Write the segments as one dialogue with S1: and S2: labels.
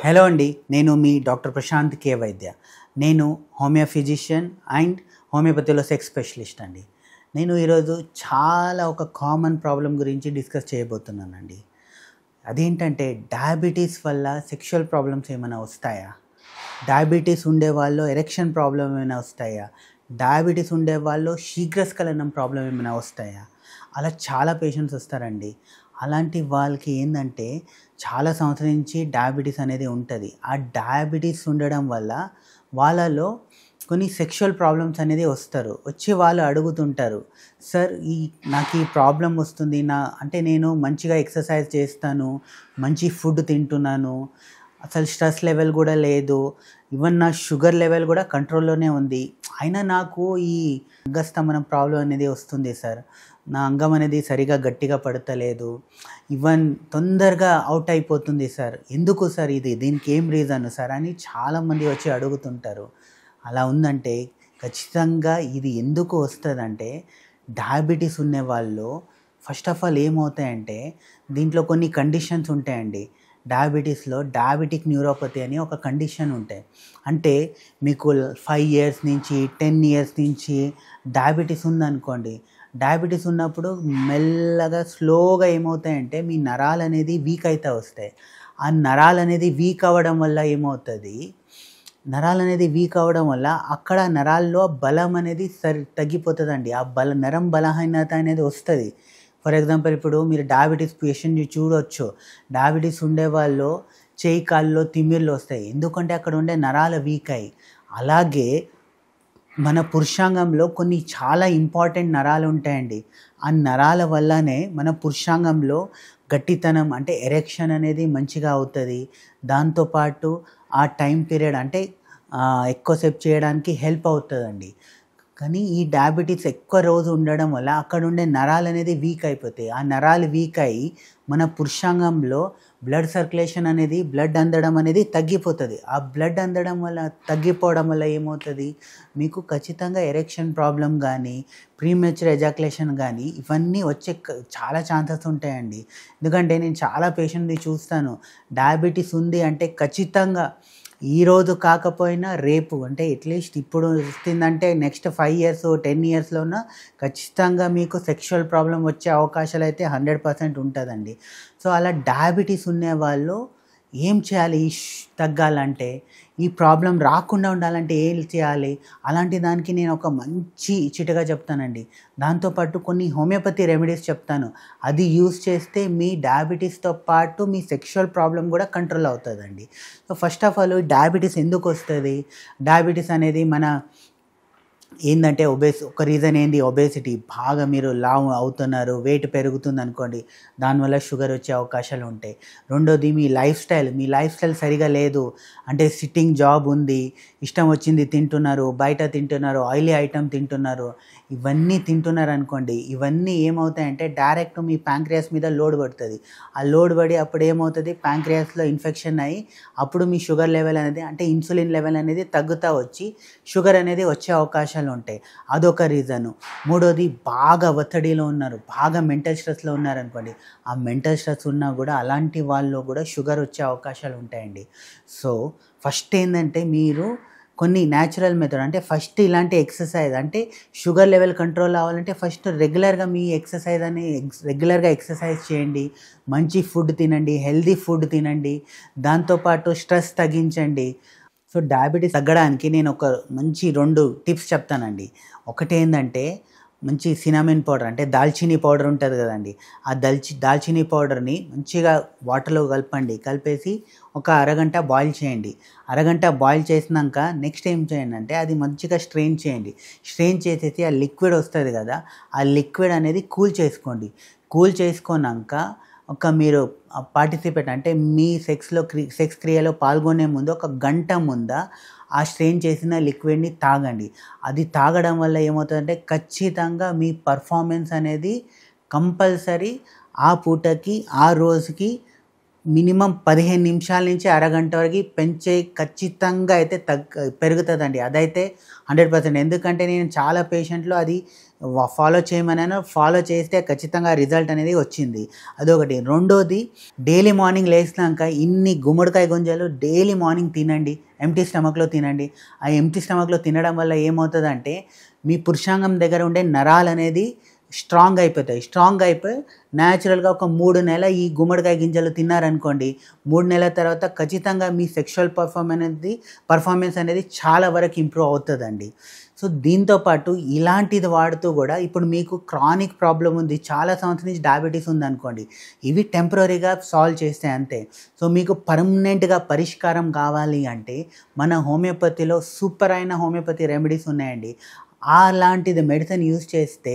S1: Hello అండి. నేను మీ doctor Prashanth కే వైద్య. నేను హోమియో ఫిజిషియన్ అండ్ హోమియోపతిలో సెక్స్ స్పెషలిస్ట్ అండి. నేను ఈరోజు ఒక కామన్ ప్రాబ్లమ్ గురించి డిస్కస్ చేయబోతున్నానండి. అదేంటంటే డయాబెటీస్ వల్ల సెక్షువల్ ప్రాబ్లమ్స్ ఏమైనా వస్తాయా? డయాబెటీస్ ఉండేవాళ్ళు ఎరెక్షన్ ప్రాబ్లమ్ ఏమైనా వస్తాయా? డయాబెటీస్ ఉండేవాళ్ళు శీఘ్రస్ఖలనం ప్రాబ్లమ్ ఏమైనా వస్తాయా? అలా చాలా పేషెంట్స్ వస్తారండి. అలాంటి వాళ్ళకి ఏందంటే చాలా సంవత్సరం నుంచి డయాబెటీస్ అనేది ఉంటుంది. ఆ డయాబెటీస్ ఉండడం వల్ల వాళ్ళలో కొన్ని సెక్షువల్ ప్రాబ్లమ్స్ అనేది వచ్చి వాళ్ళు అడుగుతుంటారు, సార్ నాకు ఈ ప్రాబ్లం వస్తుంది, నేను మంచిగా ఎక్సర్సైజ్ చేస్తాను, మంచి ఫుడ్ తింటున్నాను, అసలు స్ట్రెస్ లెవెల్ కూడా లేదు, ఈవెన్ నా షుగర్ లెవెల్ కూడా కంట్రోల్లోనే ఉంది, అయినా నాకు ఈ అంగస్తంభనం ప్రాబ్లం అనేది వస్తుంది సార్, నా అంగం అనేది సరిగా గట్టిగా పడతలేదు, ఈవెన్ తొందరగా అవుట్ అయిపోతుంది సార్, ఎందుకు సార్ దీనికి ఏం రీజన్ సార్ అని చాలామంది వచ్చి అడుగుతుంటారు. అలా ఉందంటే ఖచ్చితంగా ఇది ఎందుకు వస్తుందంటే డయాబెటీస్ ఉన్న వాళ్ళు ఫస్ట్ ఆఫ్ ఆల్ ఏమవుతాయంటే దీంట్లో కొన్ని కండిషన్స్ ఉంటాయండి. డయాబెటీస్లో డయాబెటిక్ న్యూరోపతి అని ఒక కండిషన్ ఉంటాయి. అంటే మీకు 5 ఇయర్స్ నుంచి 10 ఇయర్స్ నుంచి డయాబెటీస్ ఉందనుకోండి, డయాబెటీస్ ఉన్నప్పుడు మెల్లగా స్లోగా ఏమవుతాయంటే మీ నరాలు అనేది వీక్ అవుతూ వస్తాయి. ఆ నరాలు అనేది వీక్ అవ్వడం వల్ల ఏమవుతుంది, అక్కడ నరాల్లో బలం అనేది తగ్గిపోతుందండి. ఆ నరం బలహీనత అనేది వస్తుంది. ఫర్ ఎగ్జాంపుల్ ఇప్పుడు మీరు డయాబెటీస్ పేషెంట్ని చూడవచ్చు. డయాబెటీస్ ఉండేవాళ్ళు చేయి కాళ్ళలో తిమ్మిర్లు వస్తాయి, ఎందుకంటే అక్కడ ఉండే నరాలు వీక్ అయ్యి. అలాగే మన పురుషాంగంలో కొన్ని చాలా ఇంపార్టెంట్ నరాలు ఉంటాయండి. ఆ నరాల వల్లనే మన పురుషాంగంలో గట్టితనం అంటే ఎరెక్షన్ అనేది మంచిగా అవుతుంది. దాంతోపాటు ఆ టైం పీరియడ్ అంటే ఎక్కువసేపు చేయడానికి హెల్ప్ అవుతుందండి. కానీ ఈ డయాబెటీస్ ఎక్కువ రోజు ఉండడం వల్ల అక్కడ ఉండే నరాలు అనేది వీక్ అయిపోతాయి. ఆ నరాలు వీక్ అయ్యి మన పురుషాంగంలో బ్లడ్ సర్క్యులేషన్ అనేది బ్లడ్ అందడం అనేది తగ్గిపోతుంది. ఆ బ్లడ్ తగ్గిపోవడం వల్ల ఏమవుతుంది, మీకు ఖచ్చితంగా ఎరెక్షన్ ప్రాబ్లం కానీ ప్రీమెచ్యూర్ ఎజాకులేషన్ కానీ ఇవన్నీ వచ్చే చాలా ఛాన్సెస్ ఉంటాయండి. ఎందుకంటే నేను చాలా పేషెంట్ని చూస్తాను, డయాబెటీస్ ఉంది అంటే ఖచ్చితంగా ఈరోజు కాకపోయినా రేపు, అంటే అట్లీస్ట్ ఇప్పుడు వస్తుందంటే నెక్స్ట్ 5 ఇయర్స్ 10 ఇయర్స్లోన ఖచ్చితంగా మీకు సెక్షువల్ ప్రాబ్లం వచ్చే అవకాశాలు అయితే 100% ఉంటుందండి. సో అలా డయాబెటీస్ ఉండేవాళ్ళు ఏం చేయాలి, తగ్గాలంటే ఈ ప్రాబ్లం రాకుండా ఉండాలంటే ఏం చేయాలి, అలాంటి దానికి నేను ఒక మంచి చిట్కా చెప్తానండి. దాంతోపాటు కొన్ని హోమియోపతి రెమెడీస్ చెప్తాను. అది యూస్ చేస్తే మీ డయాబెటీస్తో పాటు మీ సెక్షువల్ ప్రాబ్లం కూడా కంట్రోల్ అవుతుందండి. So first of all diabetes ఎందుకు వస్తుంది, డయాబెటీస్ అనేది ఏంటంటే ఒక రీజన్ ఒబేసిటీ, బాగా మీరు లావు అవుతున్నారు, వెయిట్ పెరుగుతుంది అనుకోండి, దానివల్ల షుగర్ వచ్చే అవకాశాలు ఉంటాయి. రెండోది మీ లైఫ్ స్టైల్ సరిగా లేదు, అంటే సిట్టింగ్ జాబ్ ఉంది, ఇష్టం వచ్చింది తింటున్నారు, బయట తింటున్నారు, ఆయిలీ ఐటమ్ తింటున్నారు, ఇవన్నీ తింటున్నారు అనుకోండి, ఇవన్నీ ఏమవుతాయంటే డైరెక్ట్ మీ ప్యాంక్రియాస్ మీద లోడ్ పడుతుంది. ఆ లోడ్ పడి అప్పుడు ఏమవుతుంది, ప్యాంక్రియాస్లో ఇన్ఫెక్షన్ అయ్యి అప్పుడు మీ షుగర్ లెవెల్ అనేది అంటే ఇన్సులిన్ లెవెల్ అనేది తగ్గుతూ వచ్చి షుగర్ అనేది వచ్చే అవకాశాలు ఉంటాయి. అదొక రీజను. మూడోది బాగా ఒత్తిడిలో ఉన్నారు, బాగా మెంటల్ స్ట్రెస్లో ఉన్నారనుకోండి, ఆ మెంటల్ స్ట్రెస్ ఉన్నా కూడా అలాంటి వాళ్ళు కూడా షుగర్ వచ్చే అవకాశాలు ఉంటాయండి. సో ఫస్ట్ ఏంటంటే మీరు కొన్ని న్యాచురల్ మెథడ్, అంటే ఫస్ట్ ఇలాంటి ఎక్సర్సైజ్, అంటే షుగర్ లెవెల్ కంట్రోల్ అవ్వాలంటే ఫస్ట్ రెగ్యులర్గా ఎక్సర్సైజ్ చేయండి, మంచి ఫుడ్ తినండి, హెల్దీ ఫుడ్ తినండి, దాంతోపాటు స్ట్రెస్ తగ్గించండి. సో డయాబెటీస్ తగ్గడానికి నేను ఒక మంచి 2 టిప్స్ చెప్తానండి. ఒకటి ఏంటంటే మంచి సినామిన్ పౌడర్, అంటే దాల్చినీ పౌడర్ ఉంటుంది కదండి, ఆ దాల్చినీ పౌడర్ని మంచిగా వాటర్లో కలిపేసి ఒక అరగంట బాయిల్ చేయండి. అరగంట బాయిల్ చేసినాక నెక్స్ట్ ఏం చేయండి అంటే అది మంచిగా స్ట్రెయిన్ చేసేసి ఆ లిక్విడ్ వస్తుంది కదా, ఆ లిక్విడ్ అనేది కూల్ చేసుకున్నాక మీరు పార్టిసిపేట్ అంటే మీ సెక్స్ క్రియలో పాల్గొనే ముందు ఒక గంట ముందు ఆ స్ట్రెయిన్ చేసిన లిక్విడ్ని తాగండి. అది తాగడం వల్ల ఏమవుతుందంటే ఖచ్చితంగా మీ పర్ఫార్మెన్స్ అనేది కంపల్సరీ ఆ పూటకి ఆ రోజుకి మినిమం 15 నిమిషాల నుంచి అరగంట వరకు ఖచ్చితంగా అయితే పెరుగుతుందండి. అదైతే 100%. ఎందుకంటే నేను చాలా పేషెంట్లు అది ఫాలో చేయమన్నాను, ఫాలో చేస్తే ఖచ్చితంగా రిజల్ట్ అనేది వచ్చింది. అదొకటి. రెండోది, డైలీ మార్నింగ్ లేసినాక ఇన్ని గుమ్మడికాయ గింజలు డైలీ మార్నింగ్ తినండి. ఎంప్టీ స్టమక్‌లో తినండి. ఆ ఎంప్టీ స్టమక్‌లో తినడం వల్ల ఏమవుతదంటే మీ పురుషాంగం దగ్గర ఉండే నరాలనేది స్ట్రాంగ్ అయిపోతాయి. స్ట్రాంగ్ అయిపోయి న్యాచురల్‌గా ఒక 3 నెలలు ఈ గుమ్మడికాయ గింజలు తిన్నారనుకోండి, 3 నెలల తర్వాత ఖచ్చితంగా మీ సెక్షువల్ పర్ఫార్మెన్స్ అనేది చాలా వరకు ఇంప్రూవ్ అవుతదండి. సో, దీంతో పాటు ఇలాంటిది వాడుతూ గూడా ఇప్పుడు మీకు క్రానిక్ ప్రాబ్లమ్ ఉంది. చాలా సంవత్సరం నుంచి డయాబెటిస్ ఉందనుకోండి. ఇవి టెంపరరీగా సాల్వ్ చేస్తాయి అంతే. సో, మీకు పర్మనెంట్‌గా పరిష్కారం కావాలి అంటే మన హోమియోపతిలో సూపర్ అయిన హోమియోపతి రెమెడీస్ ఉన్నాయండి. అలాంటిది మెడిసిన్ యూజ్ చేస్తే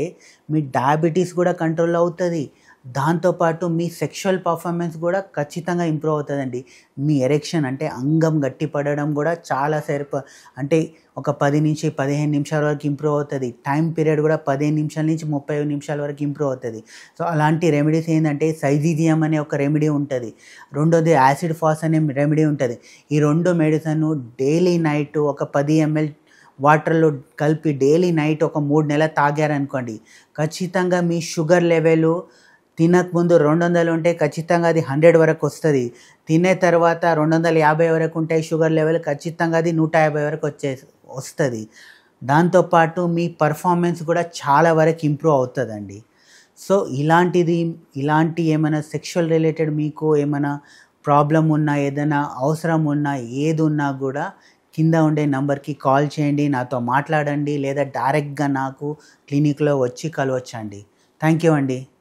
S1: మీ డయాబెటిస్ కూడా కంట్రోల్ అవుతది. దాంతో పాటు మీ సెక్షువల్ పర్ఫార్మెన్స్ కూడా ఖచ్చితంగా ఇంప్రూవ్ అవుతదండి. మీ ఎరెక్షన్ అంటే అంగం గట్టిపడడం కూడా చాలా సేపు అంటే ఒక 10-15 నిమిషాల వరకు ఇంప్రూవ్ అవుతది. టైమ్ పీరియడ్ కూడా 15 నిమిషాల నుంచి 30 నిమిషాల వరకు ఇంప్రూవ్ అవుతది. సో, అలాంటి రెమెడీస్ ఏందంటే సైజీజియం అనే ఒక రెమెడీ ఉంటది. రెండోది యాసిడ్ ఫాస్ అనే రెమెడీ ఉంటది. ఈ 2 మెడిసిన్ డైలీ నైట్ ఒక 10 ఎంఎల్ వాటర్‌లో కలిపి డైలీ నైట్ ఒక 3 నెలలు తాగారనుకోండి, ఖచ్చితంగా మీ షుగర్ లెవెలు తినకముందు 200 ఉంటే ఖచ్చితంగా అది 100 వరకొస్తది. తినే తర్వాత 250 వరకు ఉంటాయి షుగర్ లెవెల్, ఖచ్చితంగా అది 150 వరకు వస్తది. దాంతో పాటు మీ పర్ఫార్మెన్స్ కూడా చాలా వరకు ఇంప్రూవ్ అవుతదండి. సో, ఇలాంటి ఏమైనా సెక్షువల్ రిలేటెడ్ మీకు ఏమైనా ప్రాబ్లమ్ ఉన్నా, ఏదైనా అవసరం ఉన్నా, ఏదున్నా గూడా కింద ఉండే నంబర్‌కి కాల్ చేయండి. నాతో మాట్లాడండి. లేదా డైరెక్ట్‌గా నాకు క్లినిక్‌లో వచ్చి కలవచ్చండి. థాంక్ యూ అండి.